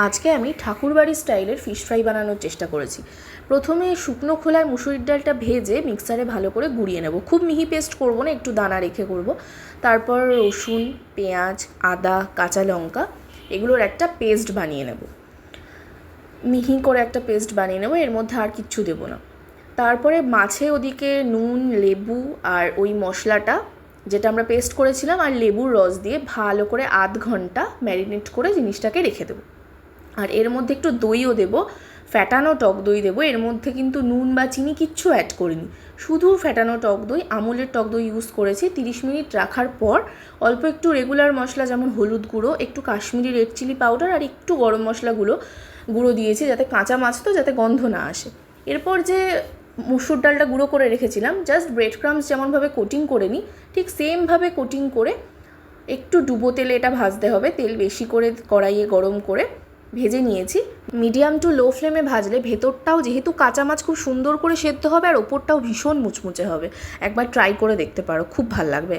আজকে আমি ঠাকুরবাড়ি স্টাইলের ফিশ ফ্রাই বানানোর চেষ্টা করেছি। প্রথমে শুকনো খোলায় মুসুরির ডালটা ভেজে মিক্সারে ভালো করে গুঁড়িয়ে নেব। খুব মিহি পেস্ট করব না, একটু দানা রেখে করব। তারপর রসুন, পেঁয়াজ, আদা, কাঁচা লঙ্কা এগুলোর একটা পেস্ট বানিয়ে নেব। মিহি করে একটা পেস্ট বানিয়ে নেব, এর মধ্যে আর কিচ্ছু দেবো না। তারপরে মাছে ওদিকে নুন, লেবু আর ওই মশলাটা যেটা আমরা পেস্ট করেছিলাম আর লেবুর রস দিয়ে ভালো করে আধ ঘন্টা ম্যারিনেট করে জিনিসটাকে রেখে দেবো। আর এর মধ্যে একটু দইও দেবো, ফ্যাটানো টক দই দেবো। এর মধ্যে কিন্তু নুন বা চিনি কিচ্ছু অ্যাড করিনি, শুধু ফ্যাটানো টক দই, আমুলের টক দই ইউজ করেছি। 30 মিনিট রাখার পর অল্প একটু রেগুলার মশলা যেমন হলুদ গুঁড়ো, একটু কাশ্মীরি রেড চিলি পাউডার আর একটু গরম মশলাগুলো গুঁড়ো দিয়েছি, যাতে কাঁচা মাছ তো যাতে গন্ধ না আসে। এরপর যে মুসুর ডালটা গুঁড়ো করে রেখেছিলাম, জাস্ট ব্রেড ক্রাম্বস যেমনভাবে কোটিং করে নিই ঠিক সেমভাবে কোটিং করে একটু ডুবো তেলে এটা ভাজতে হবে। তেল বেশি করে কড়াইয়ে গরম করে ভেজে নিয়েছি। মিডিয়াম টু লো ফ্লেমে ভাজলে ভেতরটাও, যেহেতু কাঁচা মাছ, খুব সুন্দর করে সেদ্ধ হবে আর ওপরটাও ভীষণ মুচমুচে হবে। একবার ট্রাই করে দেখতে পারো, খুব ভাল লাগবে।